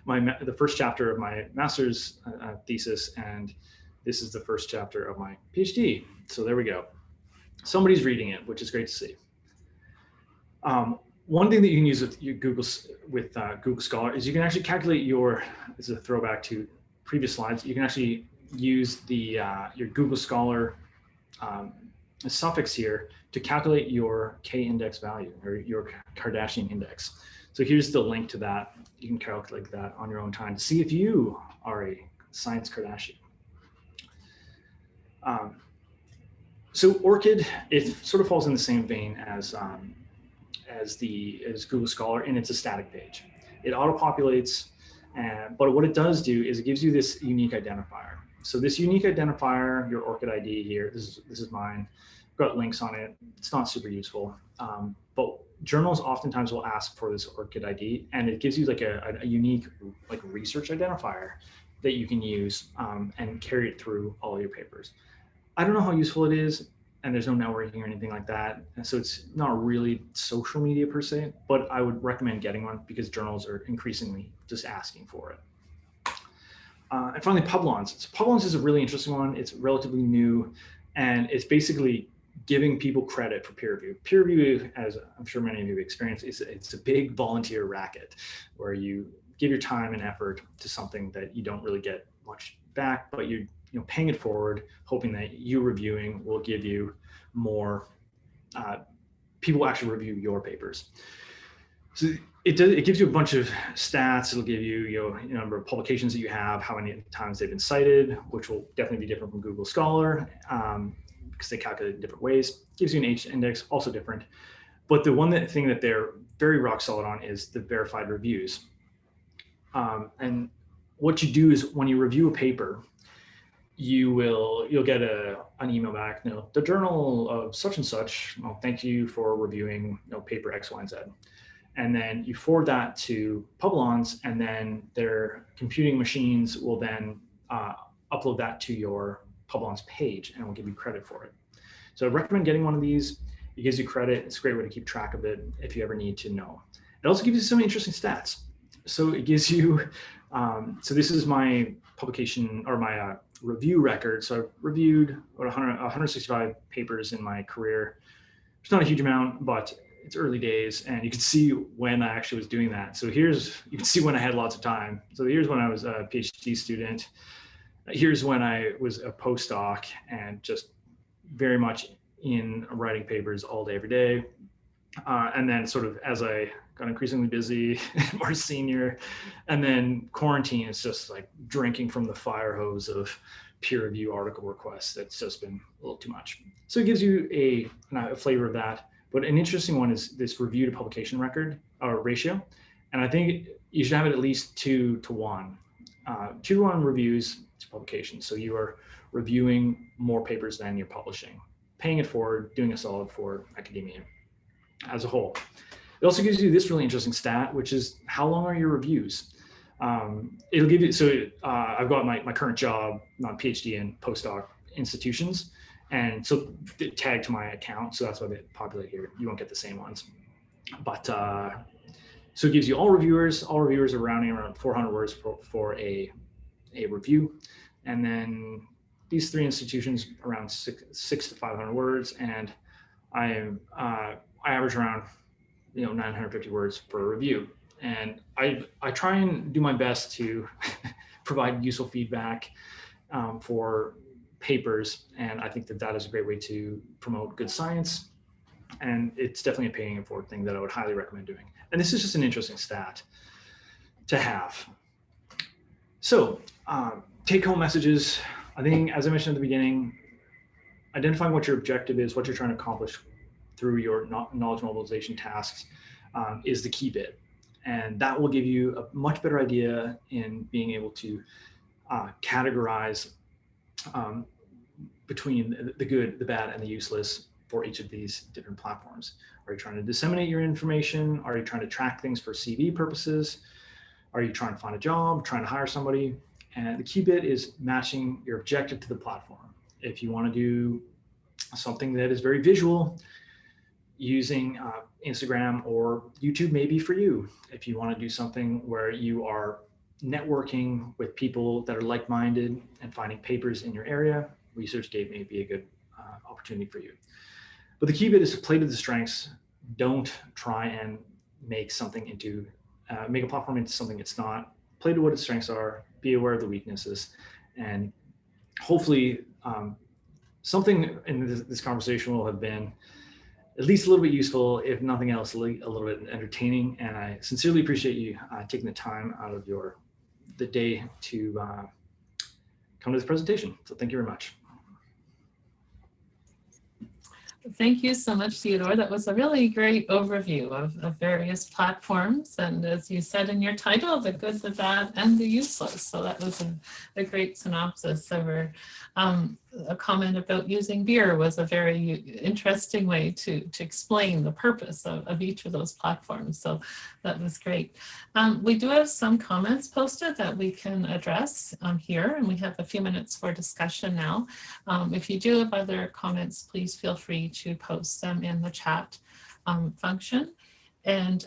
the first chapter of my master's thesis, and this is the first chapter of my PhD. So there we go. Somebody's reading it, which is great to see. One thing that you can use with Google Scholar is you can actually calculate this is a throwback to previous slides. You can actually use your Google Scholar suffix here to calculate your K index value, or your Kardashian index. So here's the link to that. You can calculate that on your own time to see if you are a Science Kardashian. So ORCID, it sort of falls in the same vein as Google Scholar, and it's a static page. It auto-populates, but what it does do is it gives you this unique identifier. So this unique identifier, your ORCID ID here, this is mine. I've got links on it. It's not super useful, but journals oftentimes will ask for this ORCID ID, and it gives you a unique research identifier that you can use and carry it through all your papers. I don't know how useful it is, and there's no networking or anything like that. And so it's not really social media per se, but I would recommend getting one because journals are increasingly just asking for it. And finally, Publons. So Publons is a really interesting one. It's relatively new, and it's basically giving people credit for peer review. Peer review, as I'm sure many of you have experienced, it's a big volunteer racket where you give your time and effort to something that you don't really get much back, but you're paying it forward, hoping that you reviewing will give you more people actually review your papers. So it gives you a bunch of stats. It'll give you number of publications that you have, how many times they've been cited, which will definitely be different from Google Scholar because they calculate it in different ways. It gives you an H index, also different. But the thing that they're very rock solid on is the verified reviews. And what you do is when you review a paper, you'll get an email back, the journal of such and such, thank you for reviewing paper X, Y, and Z. And then you forward that to Publons, and then their computing machines will then upload that to your Publons page and will give you credit for it. So I recommend getting one of these. It gives you credit. It's a great way to keep track of it if you ever need to know. It also gives you some interesting stats. So it gives you, so this is my publication or my review record. So I've reviewed about 165 papers in my career. It's not a huge amount, but it's early days, and you can see when I actually was doing that. So you can see when I had lots of time. So here's when I was a PhD student. Here's when I was a postdoc and just very much in writing papers all day, every day. And then sort of as I got increasingly busy, more senior, and then quarantine is just like drinking from the fire hose of peer review article requests. That's just been a little too much. So it gives you a flavor of that. But an interesting one is this review to publication record or ratio. And I think you should have it at least 2 to 1. 2 to 1 reviews to publication. So you are reviewing more papers than you're publishing, paying it forward, doing a solid for academia as a whole. It also gives you this really interesting stat, which is how long are your reviews? It'll give you, so I've got my current job, not PhD and postdoc institutions. And so tagged to my account. So that's why they populate here. You won't get the same ones. But so it gives you all reviewers are rounding around 400 words for a review. And then these 3 institutions around 6 to 500 words. And I average around 950 words for a review. And I try and do my best to provide useful feedback for papers. And I think that is a great way to promote good science. And it's definitely a paying it forward thing that I would highly recommend doing. And this is just an interesting stat to have. So take home messages. I think, as I mentioned at the beginning, identifying what your objective is, what you're trying to accomplish through your knowledge mobilization tasks is the key bit. And that will give you a much better idea in being able to categorize between the good, the bad, and the useless for each of these different platforms. Are you trying to disseminate your information? Are you trying to track things for CV purposes? Are you trying to find a job, trying to hire somebody? And the key bit is matching your objective to the platform. If you want to do something that is very visual, using Instagram or YouTube may be for you. If you want to do something where you are networking with people that are like-minded and finding papers in your area, ResearchGate may be a good opportunity for you. But the key bit is to play to the strengths. Don't try and make something into, make a platform into something it's not. Play to what its strengths are, be aware of the weaknesses, and hopefully something in this conversation will have been at least a little bit useful, if nothing else, a little bit entertaining. And I sincerely appreciate you taking the time out of the day to come to this presentation. So thank you very much. Thank you so much, Theodore. That was a really great overview of various platforms. And as you said in your title, the good, the bad, and the useless. So that was a great synopsis. There were a comment about using beer was a very interesting way to explain the purpose of each of those platforms. So that was great. We do have some comments posted that we can address here, and we have a few minutes for discussion now. If you do have other comments, please feel free to post them in the chat function. And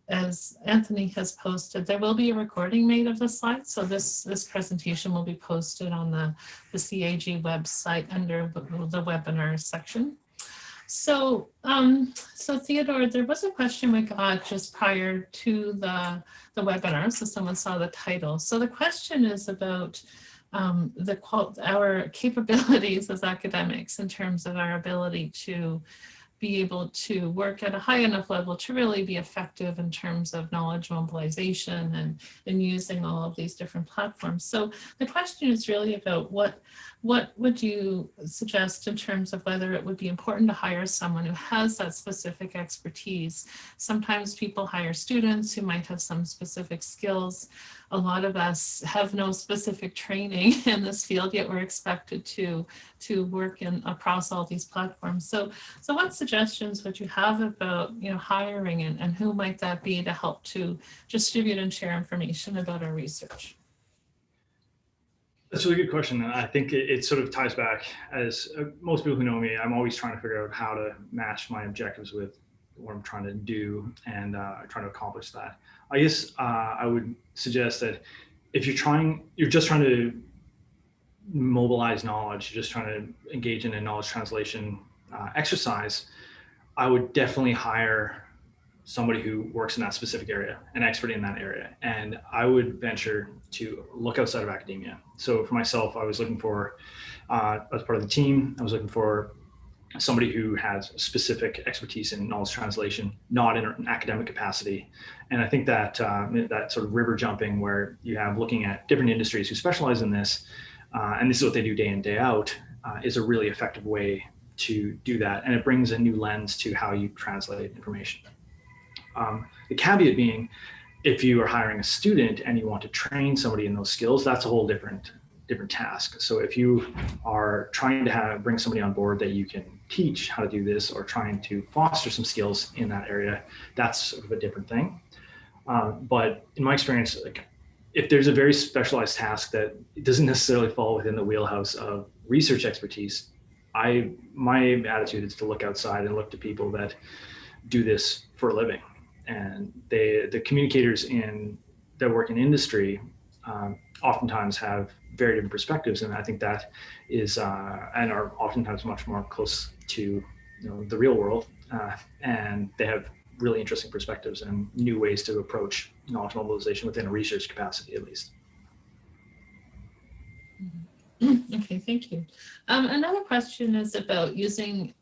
as Anthony has posted, there will be a recording made of the slides. So this presentation will be posted on the CAG website under the webinar section. So, so Theodore, there was a question we got just prior to the webinar. So someone saw the title. So the question is about our capabilities as academics in terms of our ability to be able to work at a high enough level to really be effective in terms of knowledge mobilization and using all of these different platforms. So the question is really about what would you suggest in terms of whether it would be important to hire someone who has that specific expertise? Sometimes people hire students who might have some specific skills. A lot of us have no specific training in this field, yet we're expected to work across all these platforms. So what suggestions would you have about hiring and who might that be to help to distribute and share information about our research? That's a really good question. And I think it sort of ties back, as most people who know me, I'm always trying to figure out how to match my objectives with I'm trying to do and trying to accomplish that. I guess I would suggest that if you're just trying to mobilize knowledge, you're just trying to engage in a knowledge translation exercise, I would definitely hire somebody who works in that specific area, an expert in that area. And I would venture to look outside of academia. So for myself, I was looking for, as part of the team, I was looking for somebody who has specific expertise in knowledge translation, not in an academic capacity. And I think that that sort of river jumping where you have looking at different industries who specialize in this, and this is what they do day in, day out, is a really effective way to do that. And it brings a new lens to how you translate information. The caveat being, if you are hiring a student and you want to train somebody in those skills, that's a whole different task. So if you are trying to bring somebody on board that you can teach how to do this, or trying to foster some skills in that area, that's sort of a different thing. But in my experience, like, if there's a very specialized task that doesn't necessarily fall within the wheelhouse of research expertise, my attitude is to look outside and look to people that do this for a living. And the communicators that work in industry oftentimes have very different perspectives, and I think that is and are oftentimes much more close to the real world, and they have really interesting perspectives and new ways to approach knowledge mobilization within a research capacity, at least. Okay, thank you. Another question is about using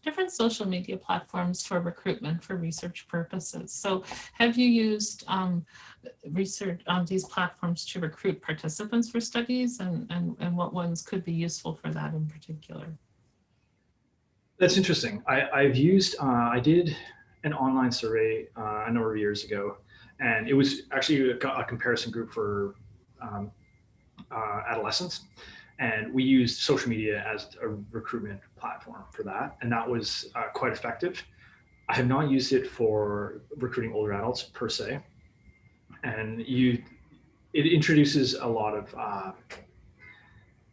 different social media platforms for recruitment for research purposes. So have you used these platforms to recruit participants for studies, and what ones could be useful for that in particular? That's interesting. I've used, I did an online survey a number of years ago, and it was actually a comparison group for adolescents. And we used social media as a recruitment platform for that. And that was quite effective. I have not used it for recruiting older adults per se. And it introduces a lot of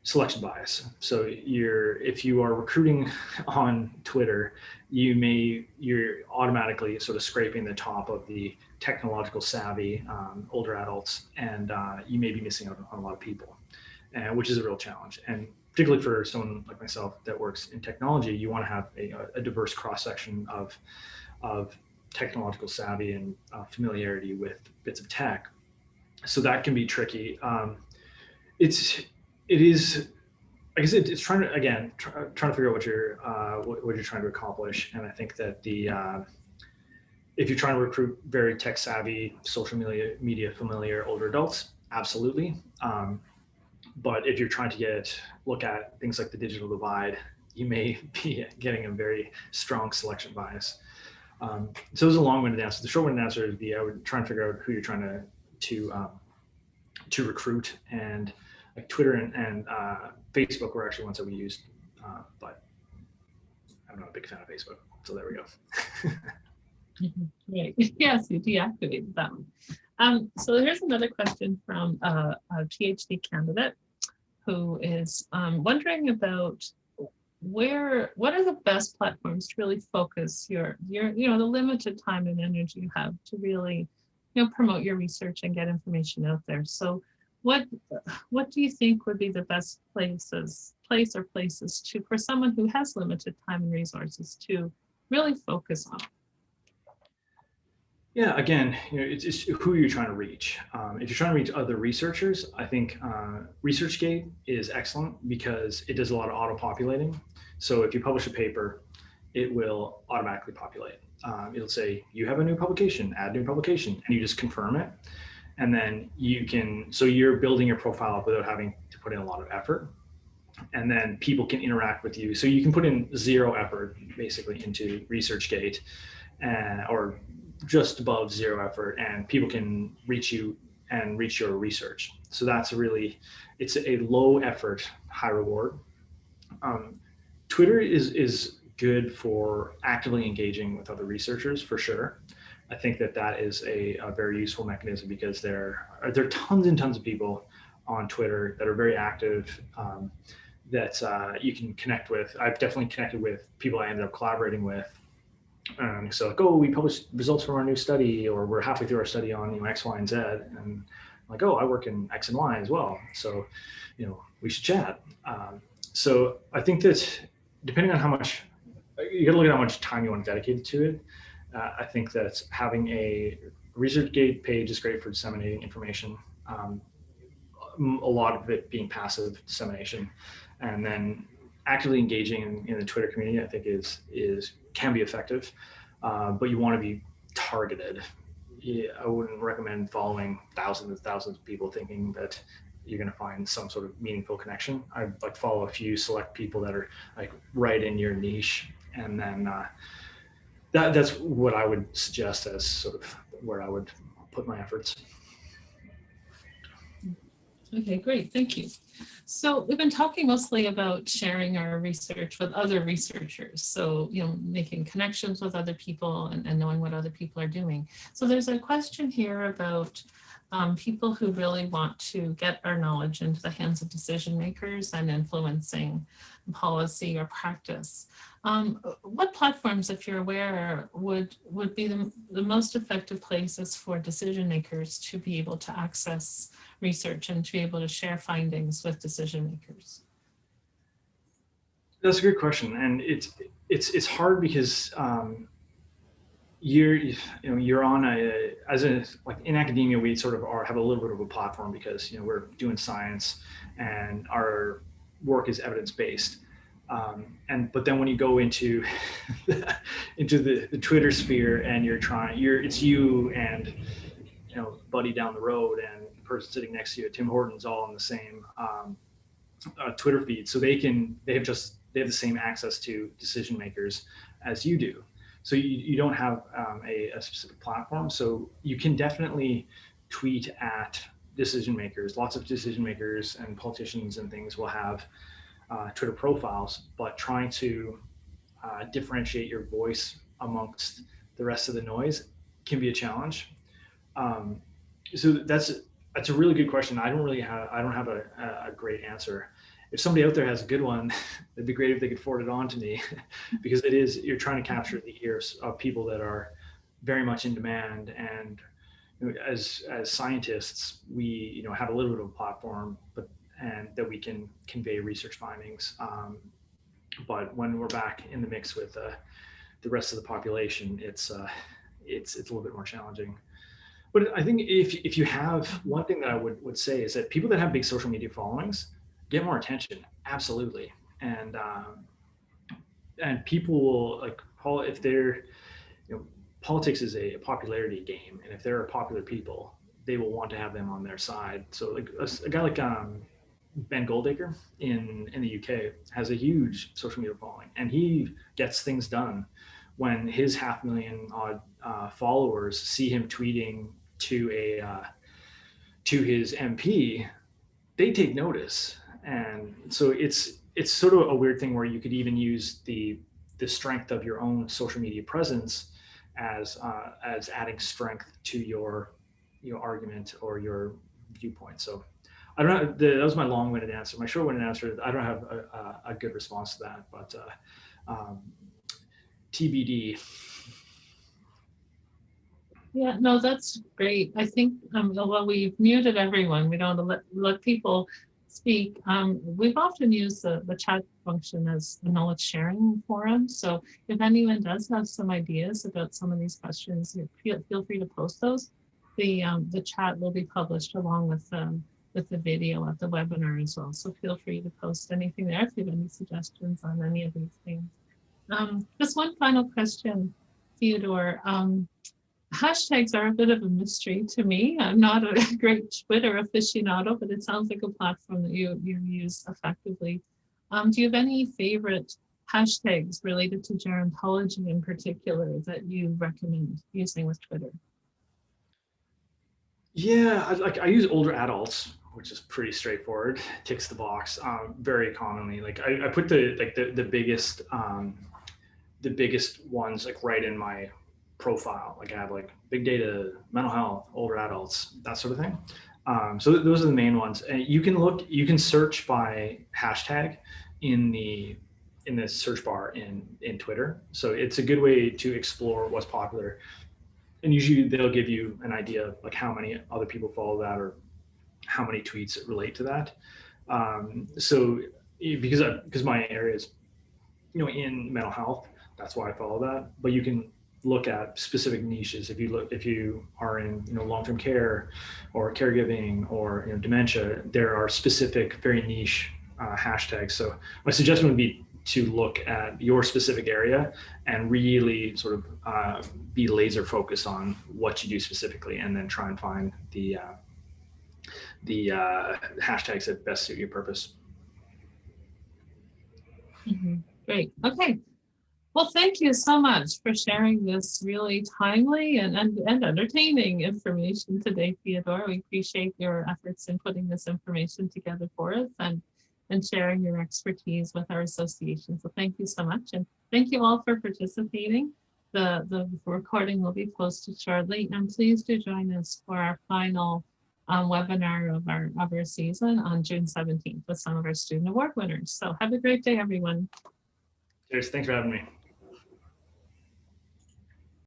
selection bias. So if you are recruiting on Twitter, you're automatically sort of scraping the top of the technological savvy older adults, and you may be missing out on a lot of people, which is a real challenge. And particularly for someone like myself that works in technology, you want to have a diverse cross-section of technological savvy and familiarity with bits of tech. So that can be tricky. It is, I guess it's trying to figure out what you're trying to accomplish. And I think that if you're trying to recruit very tech savvy, social media familiar older adults, absolutely. But if you're trying to look at things like the digital divide, you may be getting a very strong selection bias. So it was a long-winded answer. The short-winded answer would be I would try and figure out who you're trying to recruit, and like Twitter and Facebook were actually ones that we used, but I'm not a big fan of Facebook. So there we go. Right. Yes, you deactivated that one. So here's another question from a PhD candidate who is wondering about what are the best platforms to really focus your the limited time and energy you have to really promote your research and get information out there. So what do you think would be the best places for someone who has limited time and resources to really focus on? Yeah, again, it's who you're trying to reach. If you're trying to reach other researchers, I think ResearchGate is excellent because it does a lot of auto-populating. So if you publish a paper, it will automatically populate. It'll say, you have a new publication, add new publication, and you just confirm it. And then so you're building your profile up without having to put in a lot of effort. And then people can interact with you. So you can put in zero effort basically into ResearchGate, or just above zero effort, and people can reach you and reach your research. So it's a low effort, high reward. Twitter is good for actively engaging with other researchers for sure. I think that is a very useful mechanism because there are tons and tons of people on Twitter that are very active, that you can connect with. I've definitely connected with people I ended up collaborating with So like, oh, we published results from our new study, or we're halfway through our study on, X, Y, and Z. And I'm like, oh, I work in X and Y as well. So, we should chat. So I think that depending on how much, you got to look at how much time you want to dedicate to it. I think that having a ResearchGate page is great for disseminating information. A lot of it being passive dissemination, and then actively engaging in the Twitter community, I think can be effective, but you want to be targeted. Yeah, I wouldn't recommend following thousands and thousands of people thinking that you're going to find some sort of meaningful connection. I like follow a few select people that are like right in your niche, and then that's what I would suggest as sort of where I would put my efforts. Okay, great, thank you. So we've been talking mostly about sharing our research with other researchers. So, making connections with other people and knowing what other people are doing. So there's a question here about people who really want to get our knowledge into the hands of decision makers and influencing policy or practice. What platforms, if you're aware, would be the most effective places for decision makers to be able to access research and to be able to share findings with decision makers? That's a good question, and it's hard because you're on like in academia, we sort of have a little bit of a platform because we're doing science and our work is evidence based. But then when you go into the Twitter sphere and it's you and buddy down the road and the person sitting next to you, Tim Hortons, all on the same Twitter feed, so they have the same access to decision makers as you do. So you don't have a specific platform. So you can definitely tweet at decision makers. Lots of decision makers and politicians and things will have Twitter profiles, but trying to differentiate your voice amongst the rest of the noise can be a challenge. So that's a really good question. I don't have a great answer. If somebody out there has a good one, it'd be great if they could forward it on to me, because you're trying to capture the ears of people that are very much in demand. And as scientists, we have a little bit of a platform, and that we can convey research findings. But when we're back in the mix with the rest of the population, it's a little bit more challenging. But I think if you have, one thing that I would say is that people that have big social media followings get more attention, absolutely. And people will, like, if they're, politics is a popularity game, and if there are popular people, they will want to have them on their side. So like a guy like Ben Goldacre in the UK has a huge social media following, and he gets things done when his 500,000 odd followers see him tweeting to his MP. They take notice. And so it's sort of a weird thing where you could even use the strength of your own social media presence as adding strength to your argument or your viewpoint. So I don't know, that was my long-winded answer. My short-winded answer, I don't have a good response to that, but TBD. Yeah, no, that's great. I think, well, we've muted everyone. We don't let people speak. We've often used the chat function as a knowledge sharing forum. So if anyone does have some ideas about some of these questions, feel free to post those. The chat will be published along with the video at the webinar as well. So feel free to post anything there if you have any suggestions on any of these things. Just one final question, Theodore. Hashtags are a bit of a mystery to me. I'm not a great Twitter aficionado, but it sounds like a platform that you use effectively. Do you have any favorite hashtags related to gerontology in particular that you recommend using with Twitter? Yeah, I use older adults, which is pretty straightforward. Ticks the box very commonly. Like I put the biggest ones like right in my profile. Like I have like big data, mental health, older adults, that sort of thing. So those are the main ones. And you can search by hashtag in the in the search bar in Twitter. So it's a good way to explore what's popular. And usually they'll give you an idea of like how many other people follow that or how many tweets relate to that. So because my area is, in mental health, that's why I follow that. But you can look at specific niches. If you are in, long-term care or caregiving or, dementia, there are specific, very niche hashtags. So my suggestion would be to look at your specific area and really sort of be laser focused on what you do specifically, and then try and find the hashtags that best suit your purpose. Great. Okay. Well, thank you so much for sharing this really timely and entertaining information today, Theodore. We appreciate your efforts in putting this information together for us and sharing your expertise with our association. So thank you so much. And thank you all for participating. The recording will be posted shortly. And please do join us for our final webinar of our season on June 17th with some of our student award winners. So have a great day, everyone. Cheers. Thanks for having me.